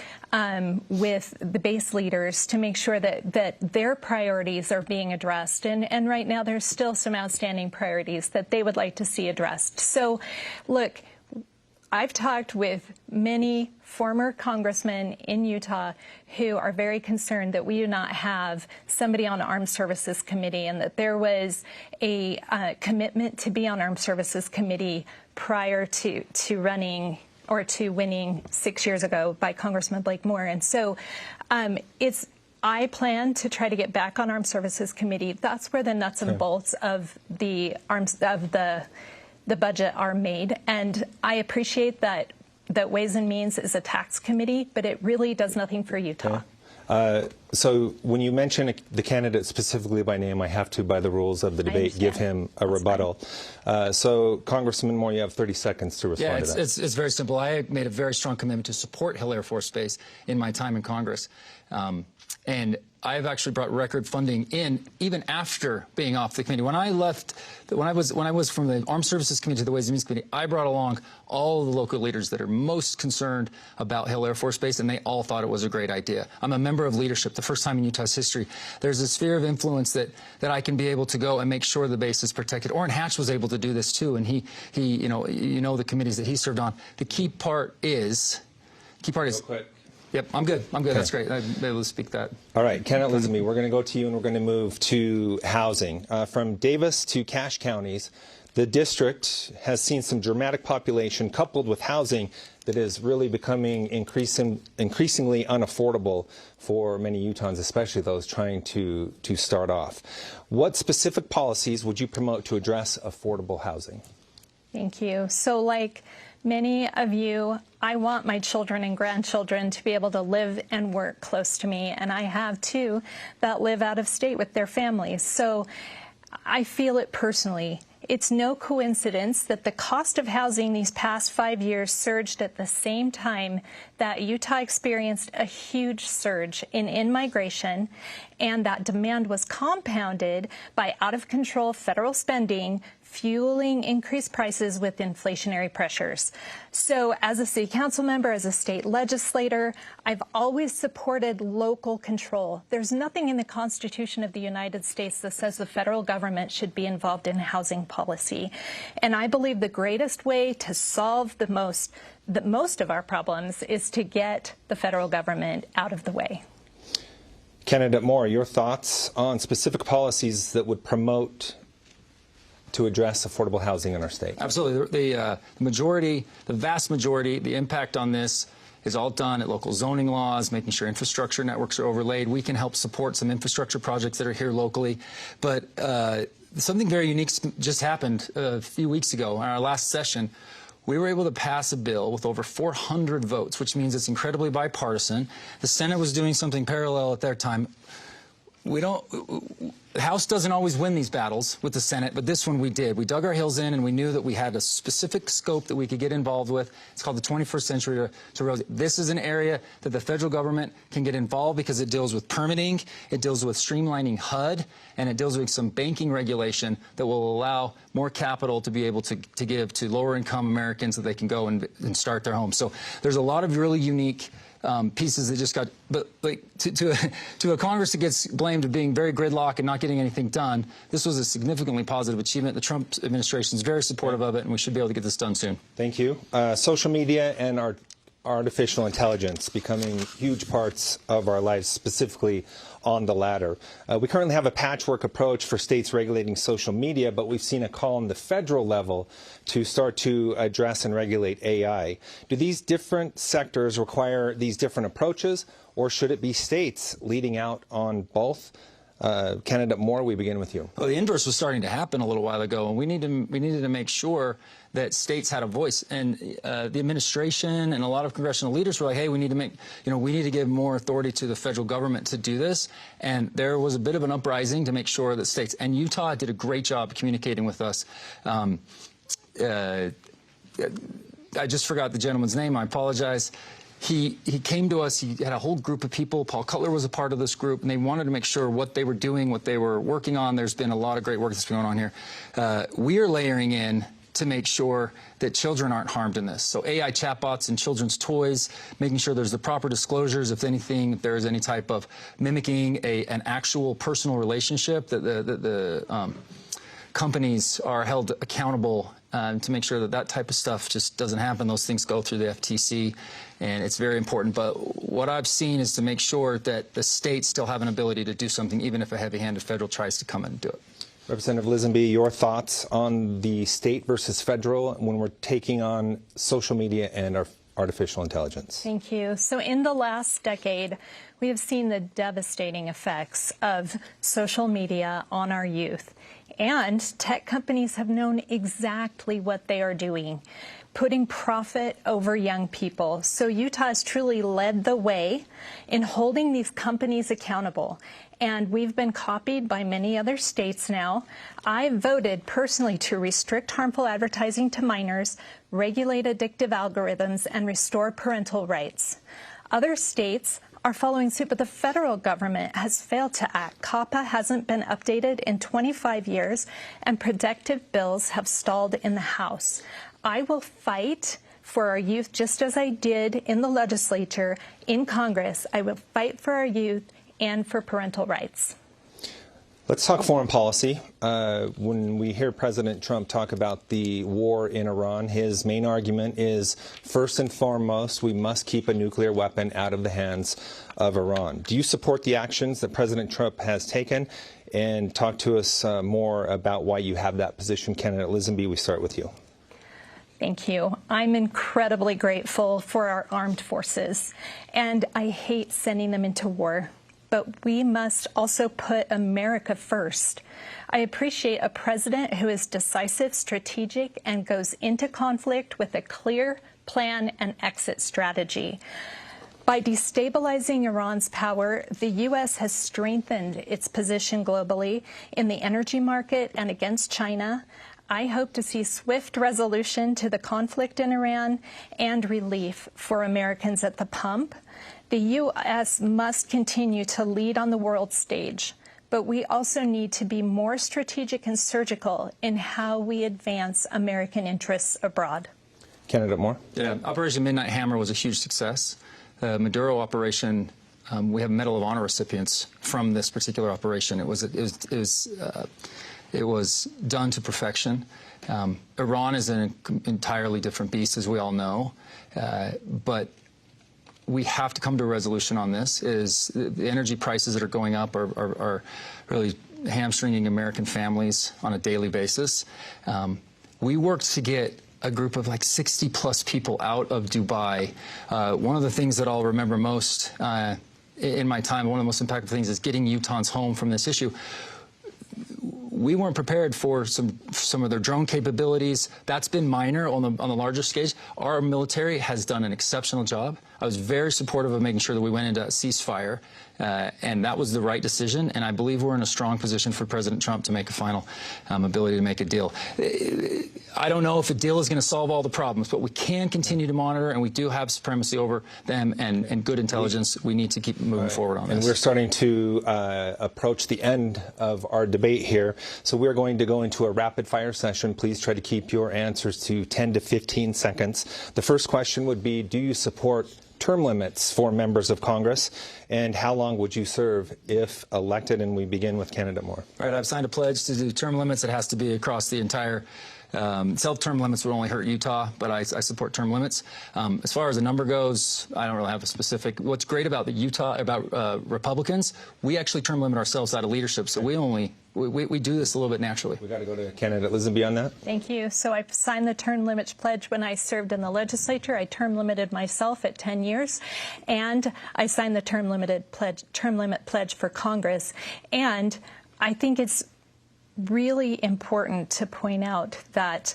with the base leaders to make sure that their priorities are being addressed. And right now there's still some outstanding priorities that they would like to see addressed. So, look, I've talked with many former congressmen in Utah who are very concerned that we do not have somebody on the Armed Services Committee, and that there was a commitment to be on Armed Services Committee prior to running or to winning 6 years ago by Congressman Blake Moore. And so I plan to try to get back on Armed Services Committee. That's where the nuts and bolts of the budget are made, and I appreciate that Ways and Means is a tax committee, but it really does nothing for Utah. Okay. So when you mention the candidate specifically by name, I have to, by the rules of the debate, give him a rebuttal. So Congressman Moore, you have 30 seconds to respond to that. It's very simple. I made a very strong commitment to support Hill Air Force Base in my time in Congress. And I've actually brought record funding in even after being off the committee. When I left, when I was from the Armed Services Committee to the Ways and Means Committee, I brought along all the local leaders that are most concerned about Hill Air Force Base, and they all thought it was a great idea. I'm a member of leadership, the first time in Utah's history. There's a sphere of influence that I can be able to go and make sure the base is protected. Orrin Hatch was able to do this too, and he you know the committees that he served on. The key part is. Real quick. Yep, I'm good. Okay. That's great. I'll be able to speak that. All right, candidate Lisenby, we're going to go to you, and we're going to move to housing. From Davis to Cache counties, The district has seen some dramatic population coupled with housing that is really becoming increasingly unaffordable for many Utahns, especially those trying to start off. What specific policies would you promote to address affordable housing? Thank you. So like many of you, I want my children and grandchildren to be able to live and work close to me, and I have two that live out of state with their families. So I feel it personally. It's no coincidence that the cost of housing these past 5 years surged at the same time that Utah experienced a huge surge in in-migration, and that demand was compounded by out-of-control federal spending, fueling increased prices with inflationary pressures. So as a city council member, as a state legislator, I've always supported local control. There's nothing in the Constitution of the United States that says the federal government should be involved in housing policy. And I believe the greatest way to solve the most of our problems is to get the federal government out of the way. Candidate Moore, your thoughts on specific policies that would promote to address affordable housing in our state? Absolutely. The vast majority, the impact on this is all done at local zoning laws, making sure infrastructure networks are overlaid. We can help support some infrastructure projects that are here locally. But something very unique just happened a few weeks ago in our last session. We were able to pass a bill with over 400 votes, which means it's incredibly bipartisan. The Senate was doing something parallel at their time. The House doesn't always win these battles with the Senate, but this one we did. We dug our heels in, and we knew that we had a specific scope that we could get involved with. It's called the 21st Century to Roads. This is an area that the federal government can get involved because it deals with permitting, it deals with streamlining HUD, and it deals with some banking regulation that will allow more capital to be able to give to lower-income Americans so they can go and start their homes. So there's a lot of really unique pieces that just got, but like to a Congress that gets blamed of being very gridlock and not getting anything done, this was a significantly positive achievement. The Trump administration is very supportive of it, and we should be able to get this done soon. Thank you. Social media and artificial intelligence becoming huge parts of our lives, specifically on the latter. We currently have a patchwork approach for states regulating social media, but we've seen a call on the federal level to start to address and regulate AI. Do these different sectors require these different approaches, or should it be states leading out on both? Candidate Moore, we begin with you. Well, the inverse was starting to happen a little while ago, and we needed to make sure that states had a voice. And the administration and a lot of congressional leaders were like, hey, we need to give more authority to the federal government to do this. And there was a bit of an uprising to make sure that states, and Utah did a great job communicating with us. I just forgot the gentleman's name. I apologize. He came to us, he had a whole group of people. Paul Cutler was a part of this group, and they wanted to make sure what they were doing, what they were working on. There's been a lot of great work that's going on here. We are layering in to make sure that children aren't harmed in this. So AI chatbots and children's toys, making sure there's the proper disclosures, if anything, if there is any type of mimicking an actual personal relationship, that the companies are held accountable to make sure that that type of stuff just doesn't happen. Those things go through the FTC, and it's very important. But what I've seen is to make sure that the states still have an ability to do something, even if a heavy-handed federal tries to come in and do it. Representative Lisenby, your thoughts on the state versus federal when we're taking on social media and artificial intelligence? Thank you. So in the last decade, we have seen the devastating effects of social media on our youth. And tech companies have known exactly what they are doing, putting profit over young people. So Utah has truly led the way in holding these companies accountable. And we've been copied by many other states now. I voted personally to restrict harmful advertising to minors, regulate addictive algorithms, and restore parental rights. Other states are following suit, but the federal government has failed to act. COPPA hasn't been updated in 25 years, and protective bills have stalled in the House. I will fight for our youth just as I did in the legislature, in Congress. I will fight for our youth and for parental rights. Let's talk foreign policy. When we hear President Trump talk about the war in Iran, his main argument is, first and foremost, we must keep a nuclear weapon out of the hands of Iran. Do you support the actions that President Trump has taken? And talk to us more about why you have that position. Candidate Lisenby, we start with you. Thank you. I'm incredibly grateful for our armed forces, and I hate sending them into war. But we must also put America first. I appreciate a president who is decisive, strategic, and goes into conflict with a clear plan and exit strategy. By destabilizing Iran's power, the U.S. has strengthened its position globally in the energy market and against China. I hope to see swift resolution to the conflict in Iran and relief for Americans at the pump. The U.S. must continue to lead on the world stage, but we also need to be more strategic and surgical in how we advance American interests abroad. Candidate Moore? Yeah, Operation Midnight Hammer was a huge success. The Maduro operation, we have Medal of Honor recipients from this particular operation. It was done to perfection. Iran is an entirely different beast, as we all know, but we have to come to a resolution on this. The energy prices that are going up are really hamstringing American families on a daily basis. We worked to get a group of like 60-plus people out of Dubai. One of the things that I'll remember most in my time, one of the most impactful things, is getting Utahns home from this issue. We weren't prepared for some of their drone capabilities. That's been minor on the larger stage. Our military has done an exceptional job. I was very supportive of making sure that we went into a ceasefire, and that was the right decision. And I believe we're in a strong position for President Trump to make a final ability to make a deal. I don't know if a deal is going to solve all the problems, but we can continue to monitor, and we do have supremacy over them and good intelligence. We need to keep moving forward on this. And we're starting to approach the end of our debate here, so we're going to go into a rapid-fire session. Please try to keep your answers to 10 to 15 seconds. The first question would be, do you support term limits for members of Congress, and how long would you serve if elected? And we begin with Candidate Moore. All right, I've signed a pledge to do term limits. It has to be across the entire self-term limits would only hurt Utah, but I support term limits. As far as the number goes, I don't really have a specific. What's great about Republicans, we actually term limit ourselves out of leadership, so we do this a little bit naturally. We got to go to Candidate Lisenby on that. Thank you. So I signed the term limits pledge when I served in the legislature. I term limited myself at 10 years, and I signed the term limit pledge for Congress. And I think it's really important to point out that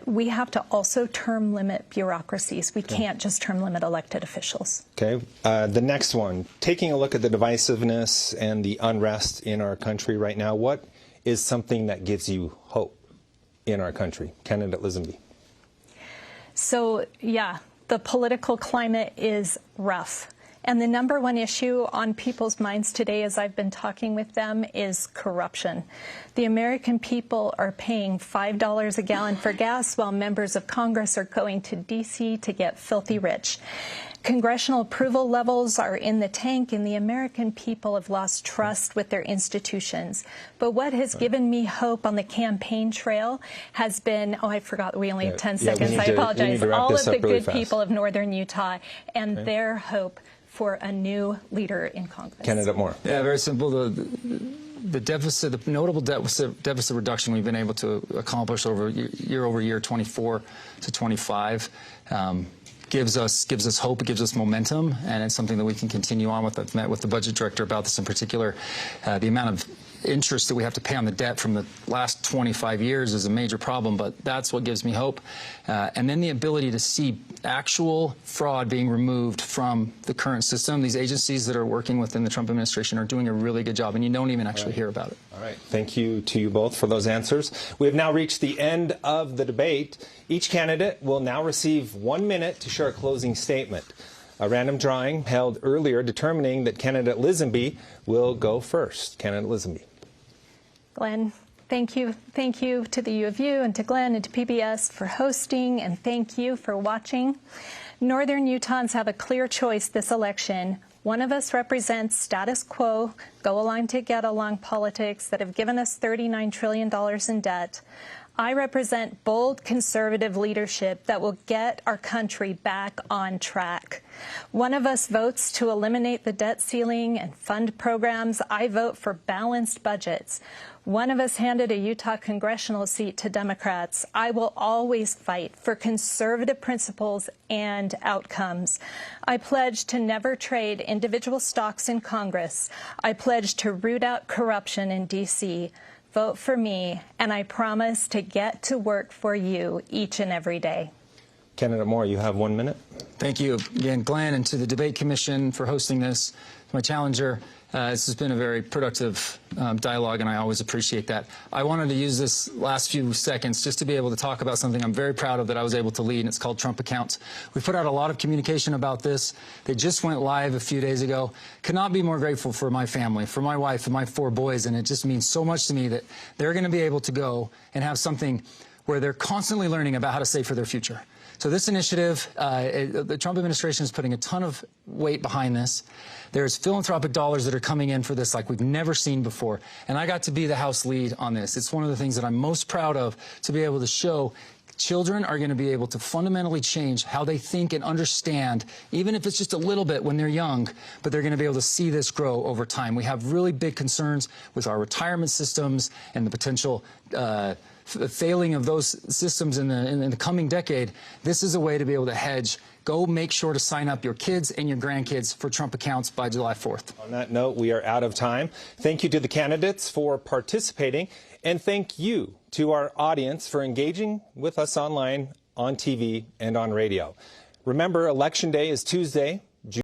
we have to also term limit bureaucracies. We can't just term limit elected officials. Okay. The next one, taking a look at the divisiveness and the unrest in our country right now, what is something that gives you hope in our country? Candidate Lisenby. So, yeah, the political climate is rough. And the number one issue on people's minds today, as I've been talking with them, is corruption. The American people are paying $5 a gallon for gas, while members of Congress are going to D.C. to get filthy rich. Congressional approval levels are in the tank, and the American people have lost trust with their institutions. But what has given me hope on the campaign trail has been, I forgot we only have 10 seconds. I apologize. All of the good people of northern Utah and their hope for a new leader in Congress. Candidate Moore. Yeah, very simple. The deficit, the notable deficit reduction we've been able to accomplish over year 24 to 25 gives us hope, it gives us momentum, and it's something that we can continue on with. I've met with the budget director about this in particular. The amount of interest that we have to pay on the debt from the last 25 years is a major problem, but that's what gives me hope. And then the ability to see actual fraud being removed from the current system. These agencies that are working within the Trump administration are doing a really good job, and you don't even actually hear about it. All right. Thank you to you both for those answers. We have now reached the end of the debate. Each candidate will now receive 1 minute to share a closing statement. A random drawing held earlier determining that Candidate Lisenby will go first. Candidate Lisenby. Glenn, thank you. Thank you to the U of U and to Glenn and to PBS for hosting, and thank you for watching. Northern Utahns have a clear choice this election. One of us represents status quo, go along to get along politics that have given us $39 trillion in debt. I represent bold conservative leadership that will get our country back on track. One of us votes to eliminate the debt ceiling and fund programs. I vote for balanced budgets. One of us handed a Utah congressional seat to Democrats. I will always fight for conservative principles and outcomes. I pledge to never trade individual stocks in Congress. I pledge to root out corruption in D.C. Vote for me, and I promise to get to work for you each and every day. Candidate Moore, you have 1 minute. Thank you again, Glenn, and to the Debate Commission for hosting this. My challenger, this has been a very productive dialogue, and I always appreciate that. I wanted to use this last few seconds just to be able to talk about something I'm very proud of that I was able to lead, and it's called Trump Accounts. We put out a lot of communication about this. They just went live a few days ago. Could not be more grateful for my family, for my wife and my 4 boys, and it just means so much to me that they're going to be able to go and have something where they're constantly learning about how to save for their future. So this initiative, the Trump administration is putting a ton of weight behind this. There's philanthropic dollars that are coming in for this like we've never seen before. And I got to be the House lead on this. It's one of the things that I'm most proud of, to be able to show children are going to be able to fundamentally change how they think and understand, even if it's just a little bit when they're young, but they're going to be able to see this grow over time. We have really big concerns with our retirement systems and the potential failing of those systems in the coming decade. This is a way to be able to hedge. Go make sure to sign up your kids and your grandkids for Trump Accounts by July 4th. On that note, we are out of time. Thank you to the candidates for participating, and thank you to our audience for engaging with us online, on TV, and on radio. Remember, Election Day is Tuesday,